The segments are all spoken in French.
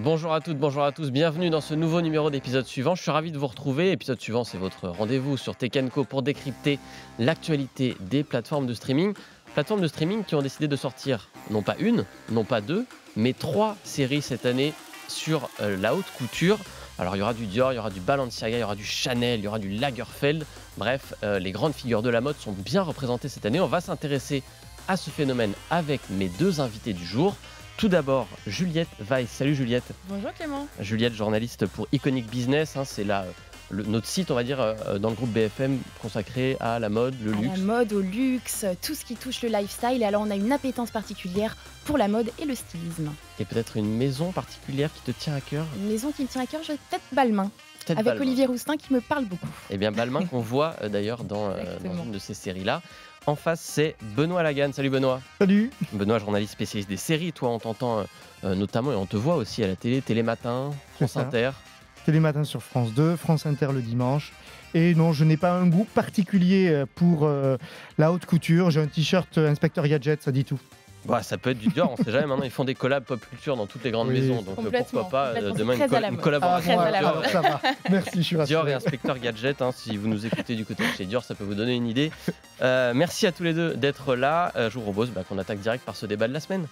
Bonjour à toutes, bonjour à tous, bienvenue dans ce nouveau numéro d'épisode suivant. Je suis ravi de vous retrouver. Épisode suivant, c'est votre rendez-vous sur Tech & Co pour décrypter l'actualité des plateformes de streaming. Plateformes de streaming qui ont décidé de sortir non pas une, non pas deux, mais 3 séries cette année sur la haute couture. Alors il y aura du Dior, il y aura du Balenciaga, il y aura du Chanel, il y aura du Lagerfeld. Bref, les grandes figures de la mode sont bien représentées cette année. On va s'intéresser à ce phénomène avec mes 2 invités du jour. Tout d'abord, Juliette Weiss. Salut Juliette. Bonjour Clément. Juliette, journaliste pour Iconic Business. C'est notre site, on va dire, dans le groupe BFM consacré à la mode, le luxe. La mode, au luxe, tout ce qui touche le lifestyle. Et alors, on a une appétence particulière pour la mode et le stylisme. Et peut-être une maison particulière qui te tient à cœur. Une maison qui me tient à cœur, peut-être Balmain. Avec Balmain. Olivier Roustin qui me parle beaucoup. Eh bien, Balmain qu'on voit d'ailleurs dans une de ces séries-là. En face, c'est Benoît Lagan. Salut Benoît. Salut. Benoît, journaliste spécialiste des séries. Toi, on t'entend notamment et on te voit aussi à la télé, Télématin, France Inter. Télématin sur France 2, France Inter le dimanche. Et non, je n'ai pas un goût particulier pour la haute couture. J'ai un t-shirt Inspecteur Gadget, ça dit tout. Bah, ça peut être du Dior, on sait jamais. Maintenant, ils font des collabs pop culture dans toutes les grandes maisons. Donc pourquoi pas demain une collaboration. Ça va. Merci, je suis rassuré. Dior et Inspecteur Gadget, si vous nous écoutez du côté de chez Dior, ça peut vous donner une idée. Merci à tous les deux d'être là. Je vous propose qu'on attaque direct par ce débat de la semaine.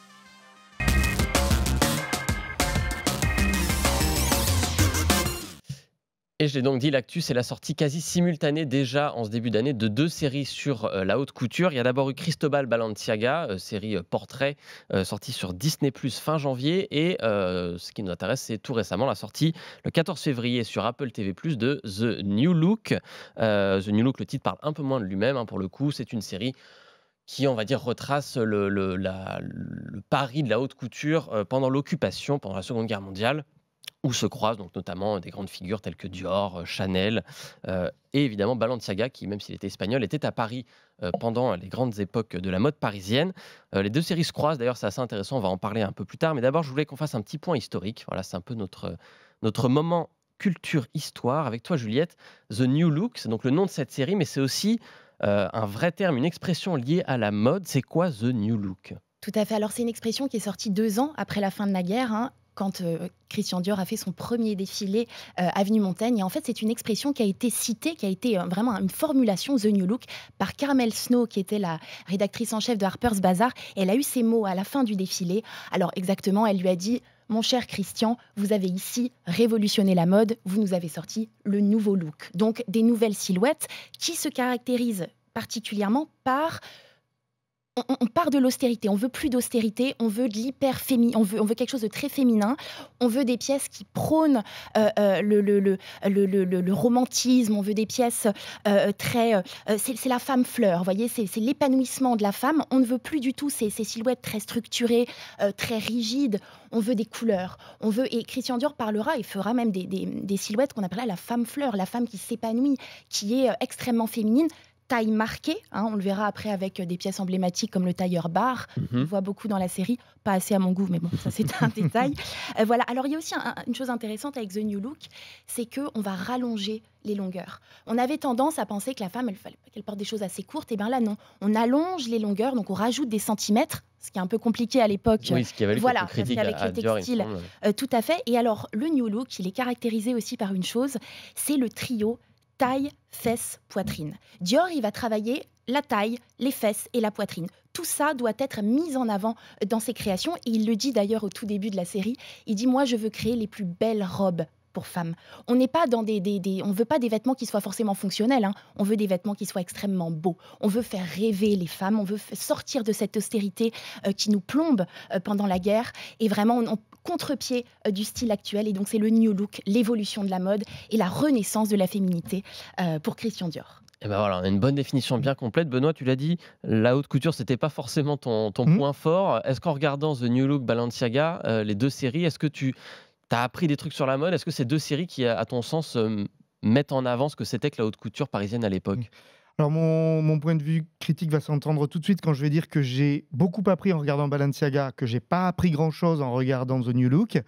Et je l'ai donc dit, l'actu, c'est la sortie quasi simultanée déjà en ce début d'année de 2 séries sur la haute couture. Il y a d'abord eu Cristobal Balenciaga, série portrait, sortie sur Disney+ fin janvier. Et ce qui nous intéresse, c'est tout récemment la sortie le 14 février sur Apple TV+, de The New Look. The New Look, le titre parle un peu moins de lui-même, pour le coup. C'est une série qui, on va dire, retrace le Paris de la haute couture pendant l'occupation, pendant la Seconde Guerre mondiale, où se croisent donc notamment des grandes figures telles que Dior, Chanel et évidemment Balenciaga, qui, même s'il était espagnol, était à Paris pendant les grandes époques de la mode parisienne. Les 2 séries se croisent, d'ailleurs c'est assez intéressant, on va en parler un peu plus tard, mais d'abord je voulais qu'on fasse un petit point historique. Voilà, c'est un peu notre moment culture-histoire. Avec toi Juliette, The New Look, c'est donc le nom de cette série, mais c'est aussi un vrai terme, une expression liée à la mode. C'est quoi The New Look ? Tout à fait, alors c'est une expression qui est sortie 2 ans après la fin de la guerre, quand Christian Dior a fait son premier défilé Avenue Montaigne. Et en fait, c'est une expression qui a été citée, qui a été vraiment une formulation, The New Look, par Carmel Snow, qui était la rédactrice en chef de Harper's Bazaar. Et elle a eu ces mots à la fin du défilé. Alors exactement, elle lui a dit « Mon cher Christian, vous avez ici révolutionné la mode, vous nous avez sorti le nouveau look ». Donc des nouvelles silhouettes qui se caractérisent particulièrement par... On part de l'austérité, on veut plus d'austérité, on veut de l'hyper-féminin, on veut quelque chose de très féminin, on veut des pièces qui prônent le romantisme, on veut des pièces très... c'est la femme fleur, vous voyez, c'est l'épanouissement de la femme. On ne veut plus du tout ces silhouettes très structurées, très rigides, on veut des couleurs. Et Christian Dior parlera et fera même des silhouettes qu'on appellera la femme fleur, la femme qui s'épanouit, qui est extrêmement féminine, taille marquée, on le verra après avec des pièces emblématiques comme le tailleur bar. On le voit beaucoup dans la série, pas assez à mon goût, mais bon, ça c'est un détail. Voilà. Alors il y a aussi une chose intéressante avec The New Look, c'est qu'on va rallonger les longueurs. On avait tendance à penser que la femme, qu'elle porte des choses assez courtes, et bien là non, on allonge les longueurs, donc on rajoute des centimètres, ce qui est un peu compliqué à l'époque. Oui, ce qui avait voilà, critique avec les textiles. Tout à fait. Et alors le New Look, il est caractérisé aussi par une chose, c'est le trio taille, fesses, poitrine. Dior, il va travailler la taille, les fesses et la poitrine. Tout ça doit être mis en avant dans ses créations. Et il le dit d'ailleurs au tout début de la série. Il dit « Moi, je veux créer les plus belles robes pour femmes ». On n'est pas dans on veut pas des vêtements qui soient forcément fonctionnels. On veut des vêtements qui soient extrêmement beaux. On veut faire rêver les femmes. On veut sortir de cette austérité qui nous plombe pendant la guerre. Et vraiment, on contre-pied du style actuel. Et donc, c'est le New Look, l'évolution de la mode et la renaissance de la féminité pour Christian Dior. Et ben voilà, on a une bonne définition bien complète. Benoît, tu l'as dit, la haute couture, c'était pas forcément ton point fort. Est-ce qu'en regardant The New Look, Balenciaga, les 2 séries, est-ce que tu as appris des trucs sur la mode ? Est-ce que ces 2 séries qui, à ton sens, mettent en avant ce que c'était que la haute couture parisienne à l'époque ? Alors mon point de vue critique va s'entendre tout de suite quand je vais dire que j'ai beaucoup appris en regardant Balenciaga, que j'ai pas appris grand-chose en regardant The New Look.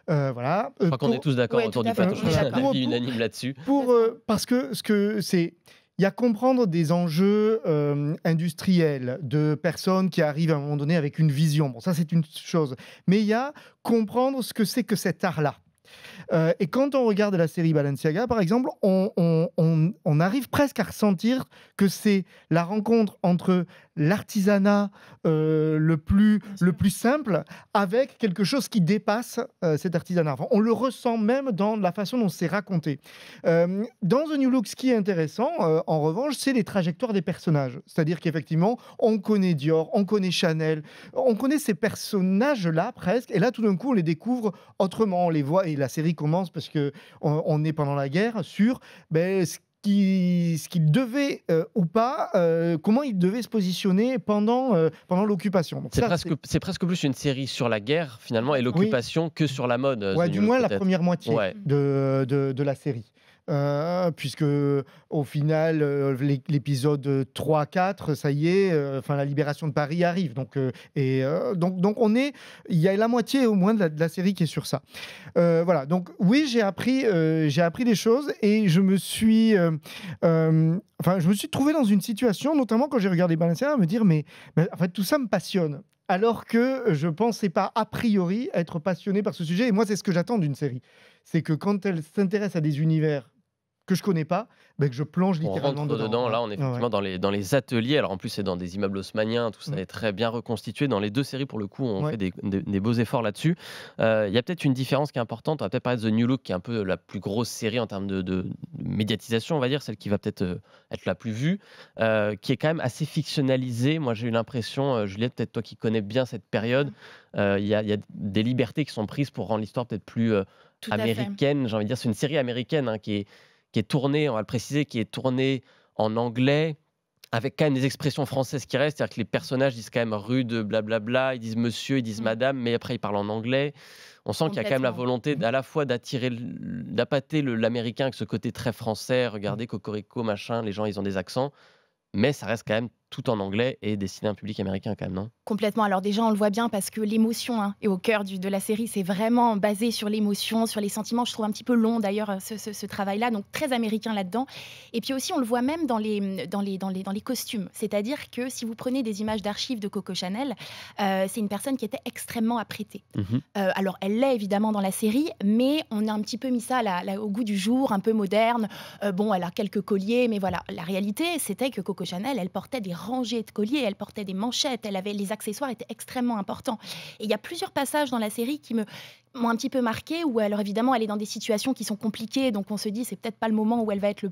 Voilà. Je crois qu'on est tous d'accord autour du plateau. Je crois qu'il y a un avis unanime là-dessus. Parce que il Il y a comprendre des enjeux industriels, de personnes qui arrivent à un moment donné avec une vision. Bon, ça, c'est une chose. Mais il y a comprendre ce que c'est que cet art-là. Et quand on regarde la série Balenciaga, par exemple, on arrive presque à ressentir que c'est la rencontre entre l'artisanat le plus simple avec quelque chose qui dépasse cet artisanat. Enfin, on le ressent même dans la façon dont c'est raconté. Dans The New Look, ce qui est intéressant, en revanche, c'est les trajectoires des personnages. C'est-à-dire qu'effectivement, on connaît Dior, on connaît Chanel, on connaît ces personnages-là presque, et là, tout d'un coup, on les découvre autrement. On les voit, et la série commence parce qu'on est pendant la guerre sur ce qu'il devait ou pas, comment il devait se positionner pendant l'occupation. Donc c'est presque plus une série sur la guerre finalement et l'occupation que sur la mode. Ouais, du moins la première moitié ouais. de la série. Puisque au final, l'épisode 3-4, ça y est, la libération de Paris arrive. Donc il y a la moitié au moins de la série qui est sur ça. Voilà. Donc oui, j'ai appris des choses et je me suis trouvé dans une situation, notamment quand j'ai regardé Balenciaga, à me dire mais en fait tout ça me passionne. Alors que je ne pensais pas a priori être passionné par ce sujet. Et moi, c'est ce que j'attends d'une série. C'est que quand elle s'intéresse à des univers que je connais pas, que je plonge littéralement dedans. Là, on est effectivement dans les ateliers. Alors en plus, c'est dans des immeubles haussmanniens, tout ça est très bien reconstitué. Dans les deux séries, pour le coup, on fait des beaux efforts là-dessus. Il y a peut-être une différence qui est importante. On va peut-être parler de The New Look, qui est un peu la plus grosse série en termes de médiatisation, on va dire, celle qui va peut-être être la plus vue, qui est quand même assez fictionnalisée. Moi, j'ai eu l'impression, Juliette, peut-être toi qui connais bien cette période, il y a des libertés qui sont prises pour rendre l'histoire peut-être plus américaine. J'ai envie de dire, c'est une série américaine qui est tournée, on va le préciser, qui est tournée en anglais, avec quand même des expressions françaises qui restent, c'est-à-dire que les personnages disent quand même rude, blablabla, ils disent monsieur, ils disent madame, mais après ils parlent en anglais. On sent qu'il y a quand même la volonté à la fois d'appâter l'américain avec ce côté très français, regardez Cocorico, machin, les gens ils ont des accents, mais ça reste quand même tout en anglais et destiné à un public américain quand même, non? Complètement. Alors déjà, on le voit bien parce que l'émotion est au cœur de la série. C'est vraiment basé sur l'émotion, sur les sentiments. Je trouve un petit peu long d'ailleurs ce travail-là, donc très américain là-dedans. Et puis aussi, on le voit même dans les costumes. C'est-à-dire que si vous prenez des images d'archives de Coco Chanel, c'est une personne qui était extrêmement apprêtée. Alors, elle l'est évidemment dans la série, mais on a un petit peu mis ça au goût du jour, un peu moderne. Bon, elle a quelques colliers, mais voilà. La réalité, c'était que Coco Chanel, elle portait des rangées de colliers, elle portait des manchettes, les accessoires étaient extrêmement importants. Et il y a plusieurs passages dans la série qui m'ont un petit peu marqué, où alors évidemment elle est dans des situations qui sont compliquées, donc on se dit c'est peut-être pas le moment où elle va être le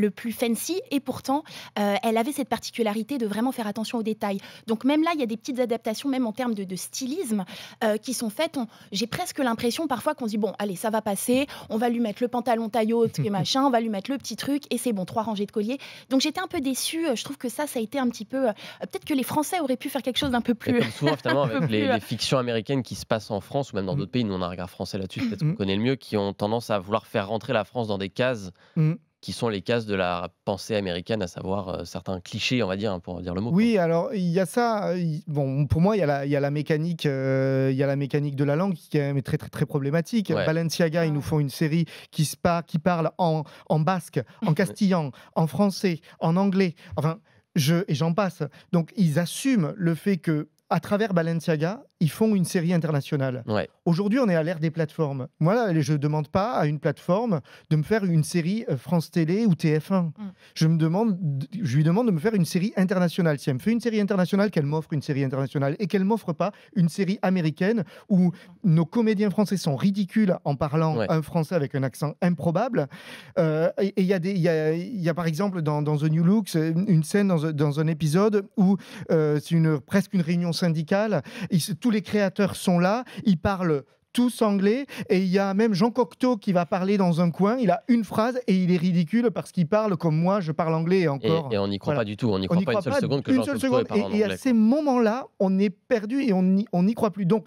plus fancy, et pourtant elle avait cette particularité de vraiment faire attention aux détails. Donc même là il y a des petites adaptations, même en termes de stylisme, qui sont faites. J'ai presque l'impression parfois qu'on se dit bon allez ça va passer, on va lui mettre le pantalon taille haute et machin, on va lui mettre le petit truc et c'est bon, 3 rangées de colliers. Donc j'étais un peu déçue, je trouve que ça a été un petit peu peut-être que les Français auraient pu faire quelque chose d'un peu plus... Et comme souvent finalement avec les fictions américaines qui se passent en France ou même dans d'autres pays, nous on a un regard français là-dessus, peut-être qu'on connaît le mieux, qui ont tendance à vouloir faire rentrer la France dans des cases qui sont les cases de la pensée américaine, à savoir certains clichés, on va dire, pour dire le mot. Oui, alors il y a ça. Bon, pour moi, il y a la mécanique de la langue qui est très très très problématique. Balenciaga, ils nous font une série qui parle en basque, en castillan, en français, en anglais. Enfin, et j'en passe. Donc, ils assument le fait que à travers Balenciaga, ils font une série internationale. Aujourd'hui, on est à l'ère des plateformes. Moi, je ne demande pas à une plateforme de me faire une série France Télé ou TF1. Je lui demande de me faire une série internationale. Si elle me fait une série internationale, qu'elle m'offre une série internationale et qu'elle ne m'offre pas une série américaine où nos comédiens français sont ridicules en parlant un français avec un accent improbable. Et il y a par exemple dans The New Look une scène dans un épisode où c'est presque une réunion syndicale. Tous les créateurs sont là, ils parlent tous anglais, et il y a même Jean Cocteau qui va parler dans un coin, il a une phrase et il est ridicule parce qu'il parle comme moi, je parle anglais et encore. Et on n'y croit pas du tout, on n'y croit pas une seule seconde que Jean Cocteau parle en anglais. Et à ces moments-là, on est perdu et on n'y croit plus. Donc,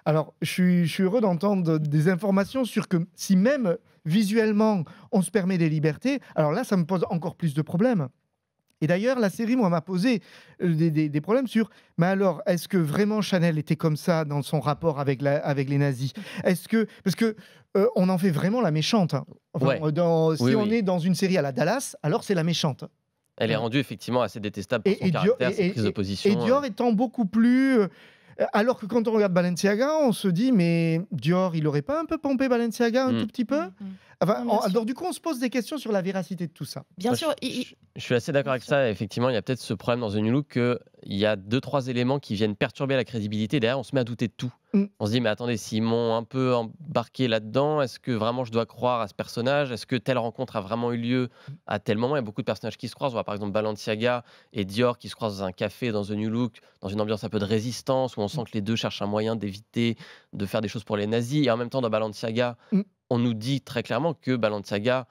alors, je suis heureux d'entendre des informations sur que si même visuellement, on se permet des libertés, alors là, ça me pose encore plus de problèmes. Et d'ailleurs, la série, moi, m'a posé des problèmes sur, mais alors, est-ce que vraiment Chanel était comme ça dans son rapport avec les nazis? Est-ce que, parce que on en fait vraiment la méchante, hein. Enfin, Ouais. si Oui, on oui. est dans une série à la Dallas, alors c'est la méchante. Elle est rendue effectivement assez détestable pour son Et Dior, caractère, ses prises de et position. Dior étant beaucoup plus. Alors que quand on regarde Balenciaga, on se dit, mais Dior, il aurait pas un peu pompé Balenciaga un Mm. tout petit peu? Mhm. Enfin, Non, bien sûr. alors du coup, on se pose des questions sur la véracité de tout ça. Bien Moi, sûr, je suis assez d'accord bien avec sûr. ça. Effectivement, il y a peut-être ce problème dans The New Look qu'il y a 2-3 éléments qui viennent perturber la crédibilité. Derrière, on se met à douter de tout. Mm. On se dit, mais attendez, s'ils m'ont un peu embarqué là-dedans, est-ce que vraiment je dois croire à ce personnage? Est-ce que telle rencontre a vraiment eu lieu à tel moment? Il y a beaucoup de personnages qui se croisent. On voit par exemple Balenciaga et Dior qui se croisent dans un café, dans The New Look, dans une ambiance un peu de résistance, où on sent que les deux cherchent un moyen d'éviter de faire des choses pour les nazis. Et en même temps, dans Balenciaga, Mm. on nous dit très clairement que Balenciaga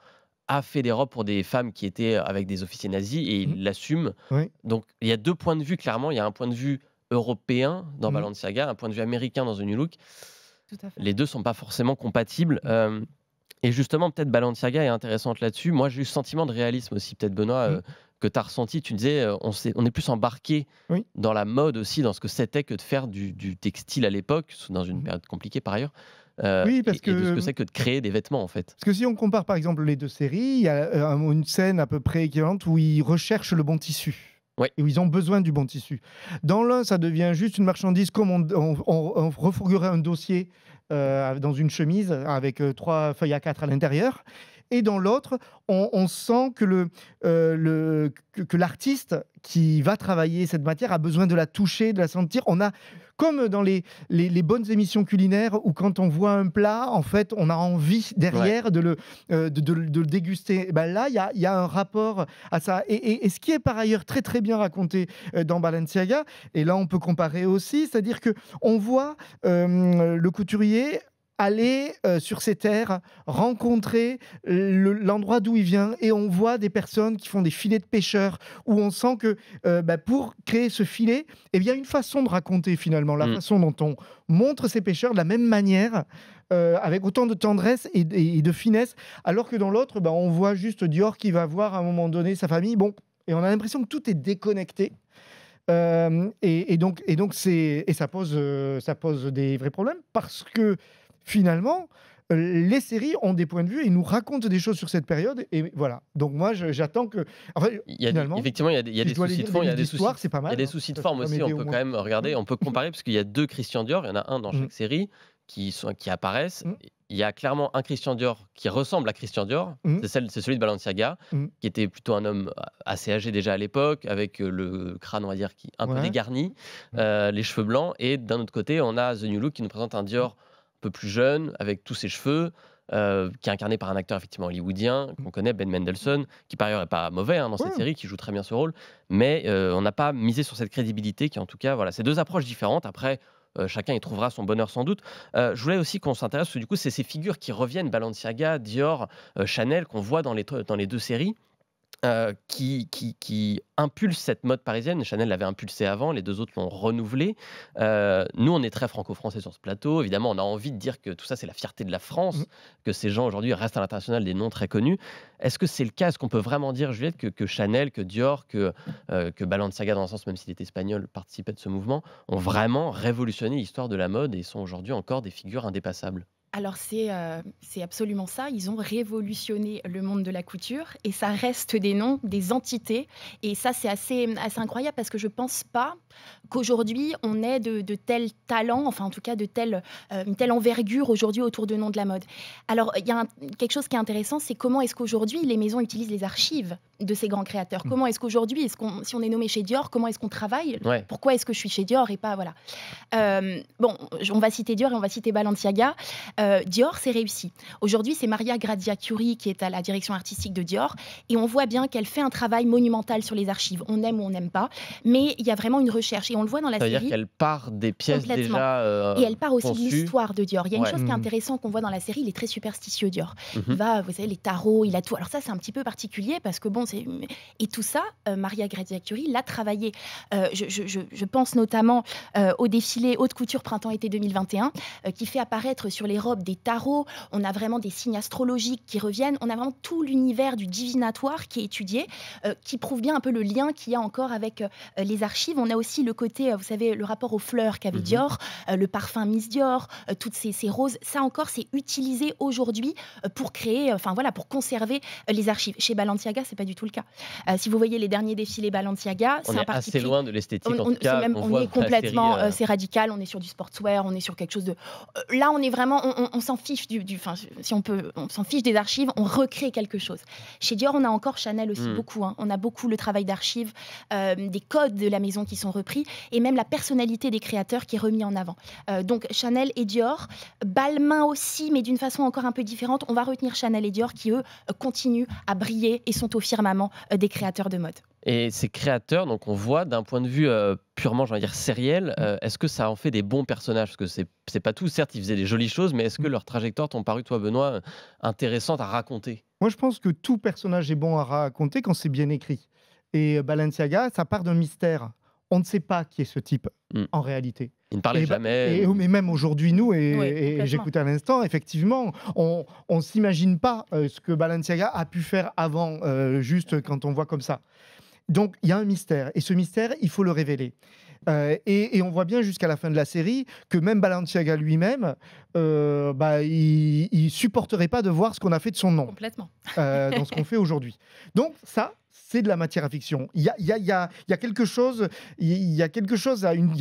a fait des robes pour des femmes qui étaient avec des officiers nazis et Mm. il l'assume. Oui. Donc il y a 2 points de vue clairement. Il y a un point de vue européen dans Mm. Balenciaga, un point de vue américain dans The New Look. Tout à fait. Les 2 sont pas forcément compatibles. Et justement, peut-être Balenciaga est intéressante là-dessus. Moi, j'ai eu ce sentiment de réalisme aussi, peut-être Benoît, Mm. que tu as ressenti. Tu disais, on est plus embarqué Oui. dans la mode aussi, dans ce que c'était que de faire du textile à l'époque, dans une Mhm. période compliquée par ailleurs, Oui, parce et de ce que que c'est que de créer des vêtements en fait. Parce que si on compare par exemple les deux séries, il y a une scène à peu près équivalente où ils recherchent le bon tissu. Ouais. Et où ils ont besoin du bon tissu. Dans l'un, ça devient juste une marchandise comme on refourguerait un dossier dans une chemise avec 3 feuilles A4 à l'intérieur. Et dans l'autre, on sent que l'artiste qui va travailler cette matière a besoin de la toucher, de la sentir. On a, comme dans les bonnes émissions culinaires, où quand on voit un plat, en fait, on a envie derrière de le déguster. Et ben là, il y a un rapport à ça. Et ce qui est par ailleurs très très bien raconté dans Balenciaga, et là on peut comparer aussi, c'est-à-dire que on voit le couturier aller sur ces terres, rencontrer l'endroit d'où il vient, et on voit des personnes qui font des filets de pêcheurs, où on sent que pour créer ce filet, il y a une façon de raconter finalement, la façon dont on montre ces pêcheurs de la même manière, avec autant de tendresse et de finesse, alors que dans l'autre, on voit juste Dior qui va voir à un moment donné sa famille, et on a l'impression que tout est déconnecté. Et donc ça pose des vrais problèmes, parce que finalement, les séries ont des points de vue et nous racontent des choses sur cette période. Et voilà. Donc moi, j'attends que. Enfin, finalement, effectivement, il y a des soucis de fond, il y a des soucis. c'est pas mal. Il y a des soucis de forme aussi. On peut quand même regarder, on peut comparer parce qu'il y a 2 Christian Dior. Il y en a un dans chaque série qui apparaissent. Il y a clairement un Christian Dior qui ressemble à Christian Dior. C'est celui de Balenciaga, qui était plutôt un homme assez âgé déjà à l'époque, avec le crâne, on va dire, un peu dégarni, les cheveux blancs. Et d'un autre côté, on a The New Look qui nous présente un Dior un peu plus jeune, avec tous ses cheveux, qui est incarné par un acteur effectivement hollywoodien qu'on connaît, Ben Mendelsohn, qui par ailleurs n'est pas mauvais dans cette série, qui joue très bien ce rôle. Mais on n'a pas misé sur cette crédibilité qui, en tout cas, voilà, c'est 2 approches différentes. Après, chacun y trouvera son bonheur sans doute. Je voulais aussi qu'on s'intéresse, parce que du coup, c'est ces figures qui reviennent, Balenciaga, Dior, Chanel, qu'on voit dans les 2 séries. Qui impulse cette mode parisienne. Chanel l'avait impulsé avant, les 2 autres l'ont renouvelé. Nous, on est très franco-français sur ce plateau. Évidemment, on a envie de dire que tout ça, c'est la fierté de la France, que ces gens aujourd'hui restent à l'international des noms très connus. Est-ce que c'est le cas? Est-ce qu'on peut vraiment dire, Juliette, que Chanel, que Dior, que Balenciaga, dans un sens, même s'il était espagnol, participait de ce mouvement, ont vraiment révolutionné l'histoire de la mode et sont aujourd'hui encore des figures indépassables? Alors c'est absolument ça, ils ont révolutionné le monde de la couture et ça reste des noms, des entités, et ça c'est assez incroyable, parce que je pense pas qu'aujourd'hui on ait de tels talents, enfin en tout cas une telle envergure aujourd'hui autour de noms de la mode. Alors il y a quelque chose qui est intéressant, c'est comment est-ce qu'aujourd'hui les maisons utilisent les archives de ces grands créateurs. Comment est-ce qu'aujourd'hui, si on est nommé chez Dior, comment est-ce qu'on travaille? Pourquoi est-ce que je suis chez Dior et pas, voilà. On va citer Dior et on va citer Balenciaga. Dior, c'est réussi. Aujourd'hui, c'est Maria Grazia Chiuri qui est à la direction artistique de Dior, et on voit bien qu'elle fait un travail monumental sur les archives. On aime ou on n'aime pas, mais il y a vraiment une recherche, et on le voit dans la série. Ça veut dire qu'elle part des pièces déjà et elle part aussi conçues. de l'histoire de Dior. Il y a une chose qui est intéressante qu'on voit dans la série, il est très superstitieux, Dior. Il va, vous savez, les tarots, il a tout. Alors ça, c'est un petit peu particulier, parce que et tout ça, Maria Grazia Chiuri l'a travaillé. Je pense notamment au défilé haute couture printemps-été 2021, qui fait apparaître sur les robes l'Europe des tarots, on a vraiment des signes astrologiques qui reviennent, on a vraiment tout l'univers du divinatoire qui est étudié, qui prouve bien un peu le lien qu'il y a encore avec les archives. On a aussi le côté, vous savez, le rapport aux fleurs qu'avait Dior, le parfum Miss Dior, toutes ces roses. Ça encore, c'est utilisé aujourd'hui pour créer, pour conserver les archives. Chez Balenciaga, c'est pas du tout le cas. Si vous voyez les derniers défilés Balenciaga, on est assez loin de l'esthétique. En tout cas, on est complètement, c'est radical. On est sur du sportswear, on est sur quelque chose de. Là, on est vraiment, on s'en fiche si on peut, on s'en fiche des archives. On recrée quelque chose. Chez Dior, on a encore Chanel aussi beaucoup. On a beaucoup le travail d'archives, des codes de la maison qui sont repris, et même la personnalité des créateurs qui est remis en avant. Donc Chanel et Dior, Balmain aussi, mais d'une façon encore un peu différente. On va retenir Chanel et Dior qui, eux, continuent à briller et sont au firmament des créateurs de mode. Et ces créateurs, donc on voit d'un point de vue purement, j'ai envie de dire, sériel, est-ce que ça en fait des bons personnages? Parce que c'est pas tout, certes, ils faisaient des jolies choses, mais est-ce que leurs trajectoires t'ont paru, toi, Benoît, intéressantes à raconter? Moi, je pense que tout personnage est bon à raconter quand c'est bien écrit. Et Balenciaga, ça part d'un mystère. On ne sait pas qui est ce type, en réalité. Il ne parlait jamais. Mais même aujourd'hui, nous, Oui, et j'écoutais à l'instant, effectivement, on ne s'imagine pas ce que Balenciaga a pu faire avant, juste quand on voit comme ça. Donc, il y a un mystère. Et ce mystère, il faut le révéler. Et on voit bien jusqu'à la fin de la série que même Balenciaga lui-même, il supporterait pas de voir ce qu'on a fait de son nom. Complètement. Dans ce qu'on fait aujourd'hui. Donc ça, c'est de la matière à fiction. Il y a quelque chose, il y a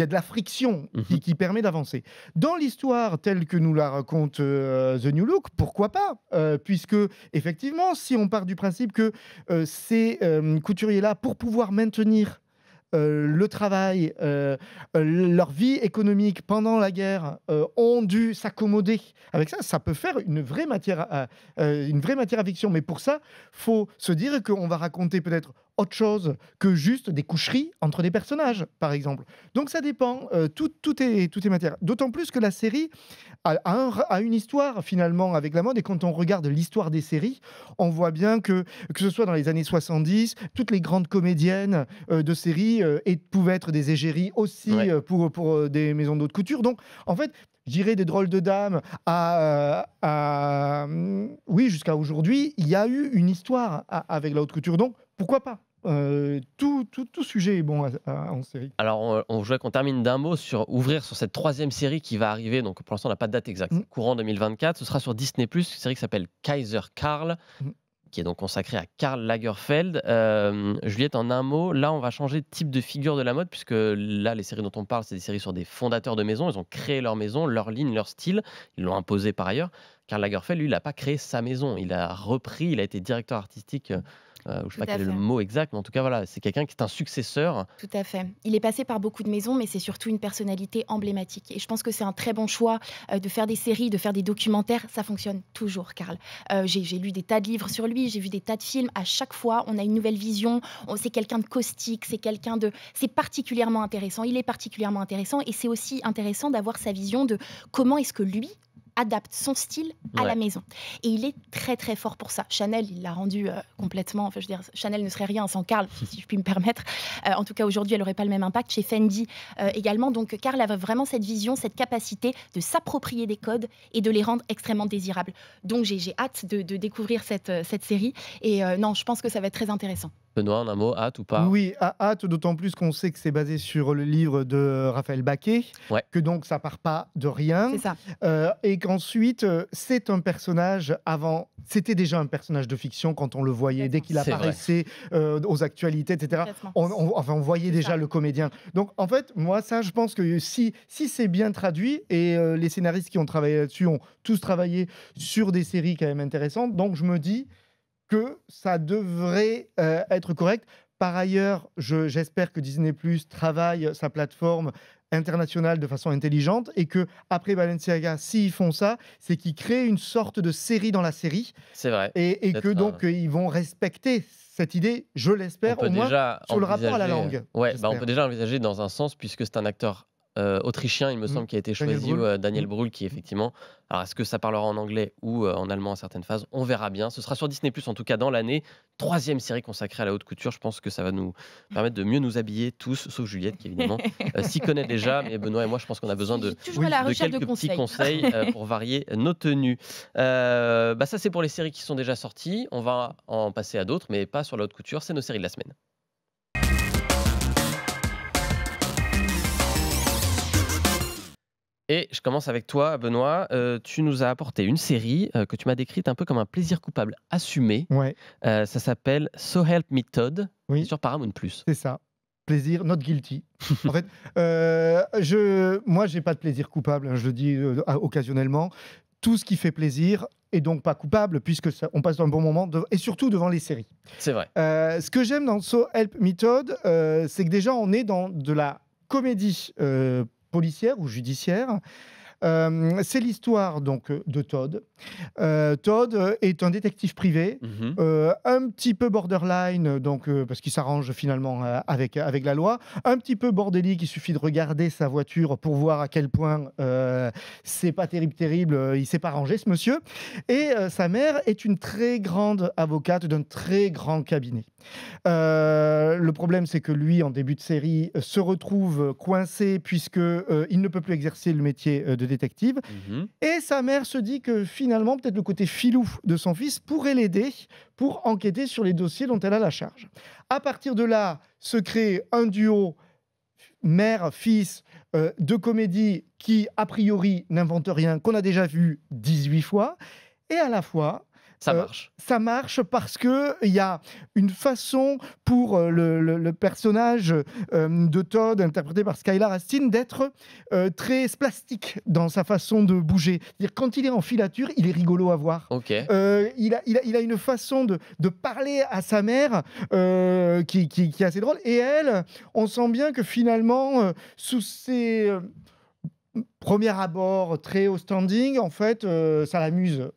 de la friction qui permet d'avancer. Dans l'histoire telle que nous la raconte The New Look, pourquoi pas puisque, effectivement, si on part du principe que ces couturiers-là, pour pouvoir maintenir le travail, leur vie économique pendant la guerre ont dû s'accommoder avec ça. Ça peut faire une vraie matière à fiction. Mais pour ça, faut se dire qu'on va raconter peut-être autre chose que juste des coucheries entre des personnages, par exemple. Donc ça dépend. Tout est matière. D'autant plus que la série a une histoire finalement avec la mode. Et quand on regarde l'histoire des séries, on voit bien que ce soit dans les années 70, toutes les grandes comédiennes de séries pouvaient être des égéries aussi pour des maisons de haute couture. Donc, en fait, je dirais des drôles de dames jusqu'à aujourd'hui, il y a eu une histoire avec la haute couture. Donc, pourquoi pas tout sujet est bon en série. Alors, je voudrais qu'on termine d'un mot ouvrir sur cette troisième série qui va arriver. Donc, pour l'instant, on n'a pas de date exacte. C'est courant 2024. Ce sera sur Disney+, une série qui s'appelle Kaiser Karl, qui est donc consacrée à Karl Lagerfeld. Juliette, en un mot, là, on va changer de type de figure de la mode, puisque là, les séries dont on parle, c'est des séries sur des fondateurs de maisons. Ils ont créé leur maison, leur ligne, leur style. Ils l'ont imposé par ailleurs. Karl Lagerfeld, lui, il n'a pas créé sa maison. Il a repris, il a été directeur artistique. Je ne sais pas quel est le mot exact, mais en tout cas, voilà, c'est quelqu'un qui est un successeur. Tout à fait. Il est passé par beaucoup de maisons, mais c'est surtout une personnalité emblématique. Et je pense que c'est un très bon choix de faire des séries, de faire des documentaires. Ça fonctionne toujours, Karl. J'ai lu des tas de livres sur lui, j'ai vu des tas de films. À chaque fois, on a une nouvelle vision. C'est quelqu'un de caustique, c'est particulièrement intéressant. Il est particulièrement intéressant, et c'est aussi intéressant d'avoir sa vision de comment est-ce que lui adapte son style à la maison. Et il est très très fort pour ça. Chanel, il l'a rendu complètement... Enfin, je veux dire, Chanel ne serait rien sans Karl, si je puis me permettre. En tout cas, aujourd'hui, elle n'aurait pas le même impact. Chez Fendi également. Donc, Karl avait vraiment cette vision, cette capacité de s'approprier des codes et de les rendre extrêmement désirables. Donc, j'ai hâte de découvrir cette série. Et non, je pense que ça va être très intéressant. Benoît, en un mot, hâte ou pas? Oui, hâte, d'autant plus qu'on sait que c'est basé sur le livre de Raphaël Baquet, que donc ça part pas de rien. C'est ça. Et qu'ensuite, c'est un personnage c'était déjà un personnage de fiction quand on le voyait, dès qu'il apparaissait aux actualités, etc. On voyait déjà le comédien. Donc en fait, moi, ça, je pense que si c'est bien traduit, et les scénaristes qui ont travaillé là-dessus ont tous travaillé sur des séries quand même intéressantes, donc je me dis que ça devrait être correct. Par ailleurs, j'espère que Disney+ travaille sa plateforme internationale de façon intelligente, et que après Balenciaga, s'ils font ça, c'est qu'ils créent une sorte de série dans la série. C'est vrai. Et que donc ils vont respecter cette idée, je l'espère, au moins sur le rapport à la langue. On peut déjà envisager dans un sens, puisque c'est un acteur autrichien, il me semble, qui a été choisi, Daniel Brühl, qui effectivement... Alors, est-ce que ça parlera en anglais ou en allemand à certaines phases? On verra bien. Ce sera sur Disney+, en tout cas, dans l'année. 3e série consacrée à la haute couture. Je pense que ça va nous permettre de mieux nous habiller tous, sauf Juliette, qui évidemment s'y connaît déjà. Mais Benoît et moi, je pense qu'on a besoin de quelques petits conseils pour varier nos tenues. Ça, c'est pour les séries qui sont déjà sorties. On va en passer à d'autres, mais pas sur la haute couture. C'est nos séries de la semaine. Et je commence avec toi, Benoît. Tu nous as apporté une série que tu m'as décrite un peu comme un plaisir coupable assumé. Ouais. Ça s'appelle So Help Me Todd, Oui. sur Paramount+. C'est ça. Plaisir, not guilty. En fait, moi, j'ai pas de plaisir coupable, hein, je le dis occasionnellement. Tout ce qui fait plaisir est donc pas coupable, puisque on passe un bon moment, et surtout devant les séries. C'est vrai. Ce que j'aime dans So Help Me Todd, c'est que déjà, on est dans de la comédie policière ou judiciaire. C'est l'histoire donc de Todd. Todd est un détective privé, un petit peu borderline, donc parce qu'il s'arrange finalement avec la loi, un petit peu bordélique. Il suffit de regarder sa voiture pour voir à quel point c'est pas terrible. Il s'est pas rangé, ce monsieur. Et sa mère est une très grande avocate d'un très grand cabinet. Le problème, c'est que lui, en début de série, se retrouve coincé puisque il ne peut plus exercer le métier de détective. Et sa mère se dit que finalement, peut-être le côté filou de son fils pourrait l'aider pour enquêter sur les dossiers dont elle a la charge. À partir de là, se crée un duo mère-fils de comédie qui, a priori, n'invente rien, qu'on a déjà vu 18 fois. Et à la fois... Ça marche. Ça marche parce qu'il y a une façon pour le personnage de Todd, interprété par Skylar Astin, d'être très plastique dans sa façon de bouger. C'est-à-dire, quand il est en filature, il est rigolo à voir. Okay. Il a une façon de parler à sa mère qui est assez drôle. Et elle, on sent bien que finalement, sous ses premiers abords très haut standing, en fait, ça l'amuse.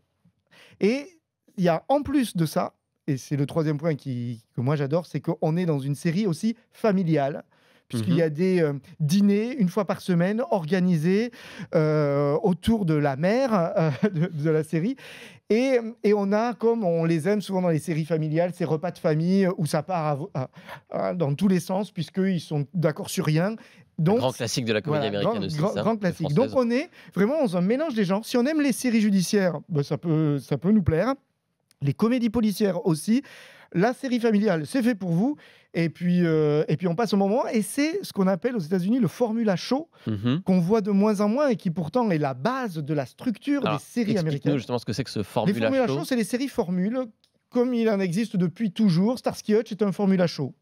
Et il y a en plus de ça, et c'est le troisième point que moi j'adore, c'est qu'on est dans une série aussi familiale, puisqu'il y a des dîners une fois par semaine organisés autour de la mère de la série. Et on a, comme on les aime souvent dans les séries familiales, ces repas de famille où ça part dans tous les sens, puisqu'ils sont d'accord sur rien. Donc, grand classique de la comédie américaine aussi. Grand classique. Donc on est vraiment dans un mélange des genres. Si on aime les séries judiciaires, ça peut nous plaire. Les comédies policières aussi. La série familiale, c'est fait pour vous. Et puis on passe au moment. Et c'est ce qu'on appelle aux États-Unis le formula show, qu'on voit de moins en moins et qui pourtant est la base de la structure des séries américaines. Explique-nous justement ce que c'est que ce formula show. Les formula show, c'est les séries formules, comme il en existe depuis toujours. Starsky Hutch est un formula show.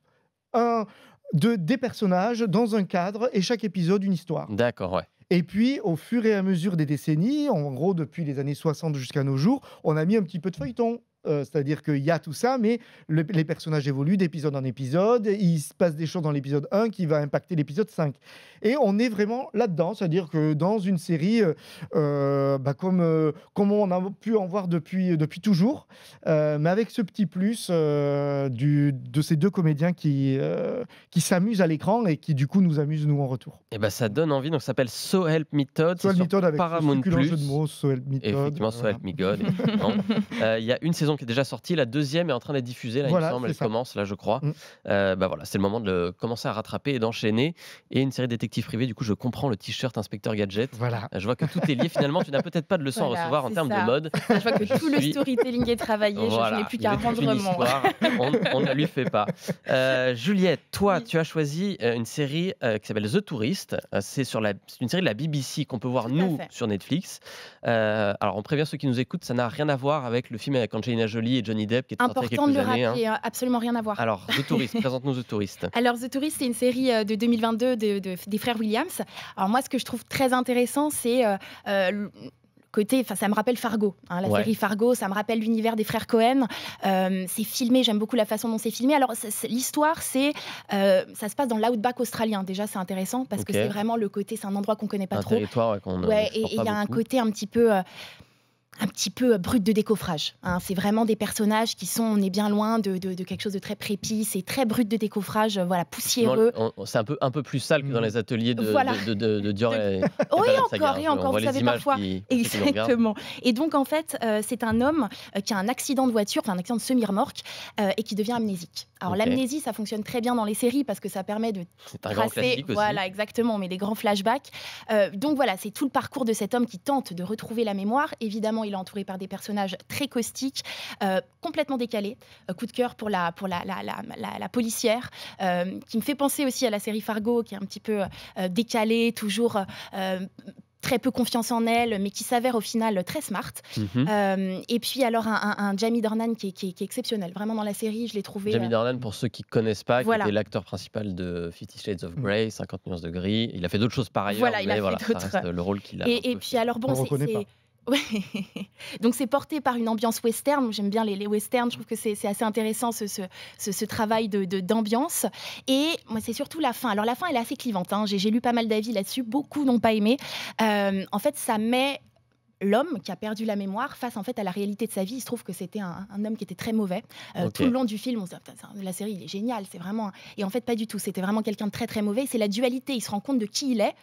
Des personnages dans un cadre et chaque épisode une histoire. D'accord, ouais. Et puis, au fur et à mesure des décennies, en gros depuis les années 60 jusqu'à nos jours, on a mis un petit peu de feuilleton. C'est-à-dire qu'il y a tout ça, mais les personnages évoluent d'épisode en épisode. Il se passe des choses dans l'épisode 1 qui va impacter l'épisode 5. Et on est vraiment là-dedans, c'est-à-dire que dans une série, comme on a pu en voir depuis toujours, mais avec ce petit plus de ces deux comédiens qui s'amusent à l'écran et qui du coup nous amusent nous en retour. Et ça donne envie, donc ça s'appelle So Help Me Todd, So Help Me Todd avec Paramount+. Ce jeu de mots, So Help Me Todd. Effectivement, So Help Me God. Il y a une saison qui est déjà sortie, la deuxième est en train d'être diffusée, là, il me semble, elle commence, là, je crois. Voilà, c'est le moment de commencer à rattraper et d'enchaîner. Et une série détective privée, du coup, je comprends le t-shirt Inspecteur Gadget. Voilà. Je vois que tout est lié. Finalement, tu n'as peut-être pas de leçon à recevoir en termes de mode. Je vois que tout le storytelling est travaillé, je n'ai plus qu'à rendre mon... On ne lui fait pas. Juliette, toi, tu as choisi une série qui s'appelle The Tourist. C'est une série de la BBC qu'on peut voir, nous, sur Netflix. Alors, on prévient ceux qui nous écoutent, ça n'a rien à voir avec le film avec Angelina Jolie et Johnny Depp qui est sorti il y a quelques années. Important de le rappeler, absolument rien à voir. Alors, The Tourist, présente-nous The Tourist. Alors, The Tourist, c'est une série de 2022 des frères Williams. Alors moi, ce que je trouve très intéressant, c'est... côté, ça me rappelle Fargo, la série Fargo, ça me rappelle l'univers des frères Cohen. C'est filmé, j'aime beaucoup la façon dont c'est filmé. Alors l'histoire, ça se passe dans l'outback australien. Déjà, c'est intéressant parce que c'est vraiment le côté, c'est un endroit qu'on connaît pas trop. Un territoire qu'on et il y a un côté un petit peu un petit peu brut de décoffrage. Hein. C'est vraiment des personnages qui sont, on est bien loin de quelque chose de très précis, c'est très brut de décoffrage, voilà, poussiéreux. C'est un peu plus sale que dans les ateliers de Dior et Oui, Balenciaga. encore, vous savez, parfois. Exactement. Et donc, en fait, c'est un homme qui a un accident de voiture, enfin un accident de semi-remorque, et qui devient amnésique. Alors, l'amnésie, ça fonctionne très bien dans les séries parce que ça permet de tracer, voilà, exactement, mais des grands flashbacks. Donc, voilà, c'est tout le parcours de cet homme qui tente de retrouver la mémoire. Évidemment, il est entouré par des personnages très caustiques, complètement décalés. Coup de cœur pour la policière, qui me fait penser aussi à la série Fargo, qui est un petit peu décalée, toujours très peu confiance en elle, mais qui s'avère au final très smart. Et puis alors un Jamie Dornan qui est exceptionnel. Vraiment dans la série, je l'ai trouvé... Jamie Dornan, pour ceux qui ne connaissent pas, qui était l'acteur principal de 50 Shades of Grey, 50 nuances de gris. Il a fait d'autres choses par ailleurs, mais voilà, ça reste le rôle qu'il a. Et puis alors bon, c'est... Ouais. Donc c'est porté par une ambiance western. J'aime bien les westerns. Je trouve que c'est assez intéressant ce travail d'ambiance. Et moi c'est surtout la fin. Alors la fin elle est assez clivante. Hein. J'ai lu pas mal d'avis là-dessus. Beaucoup n'ont pas aimé. En fait ça met l'homme qui a perdu la mémoire face en fait à la réalité de sa vie. Il se trouve que c'était un homme qui était très mauvais. Tout le long du film, on se dit, la série il est génial. C'est vraiment... Et en fait pas du tout. C'était vraiment quelqu'un de très très mauvais. C'est la dualité. Il se rend compte de qui il est.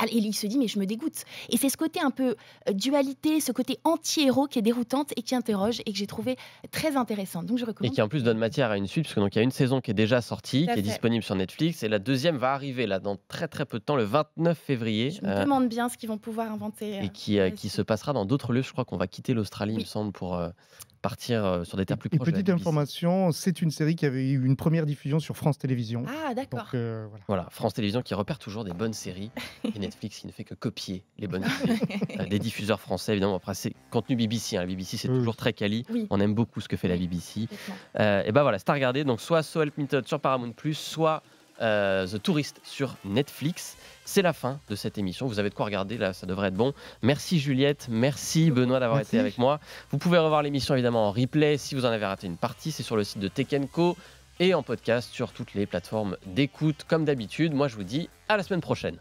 Et il se dit, mais je me dégoûte. Et c'est ce côté un peu dualité, ce côté anti-héros qui est déroutante et qui interroge et que j'ai trouvé très intéressante. Donc je recommande. Et qui en plus donne matière à une suite, parce qu'il y a une saison qui est déjà sortie, qui est disponible sur Netflix, et la deuxième va arriver là dans très très peu de temps, le 29 février. Je me demande bien ce qu'ils vont pouvoir inventer. Et qui se passera dans d'autres lieux. Je crois qu'on va quitter l'Australie, il me semble, pour... partir sur des terres plus proches. Et petite information, c'est une série qui avait eu une première diffusion sur France Télévisions. Ah d'accord. Voilà, France Télévisions qui repère toujours des bonnes séries et Netflix qui ne fait que copier les bonnes séries des diffuseurs français évidemment. Après c'est contenu BBC, hein. La BBC c'est toujours très quali. On aime beaucoup ce que fait la BBC. Et ben voilà, c'est à regarder. Donc soit So Help Me Todd sur Paramount+, soit The Tourist sur Netflix. C'est la fin de cette émission. Vous avez de quoi regarder, là, ça devrait être bon. Merci Juliette, merci Benoît d'avoir été avec moi. Vous pouvez revoir l'émission évidemment en replay si vous en avez raté une partie. C'est sur le site de Tech & Co et en podcast sur toutes les plateformes d'écoute comme d'habitude. Moi je vous dis à la semaine prochaine.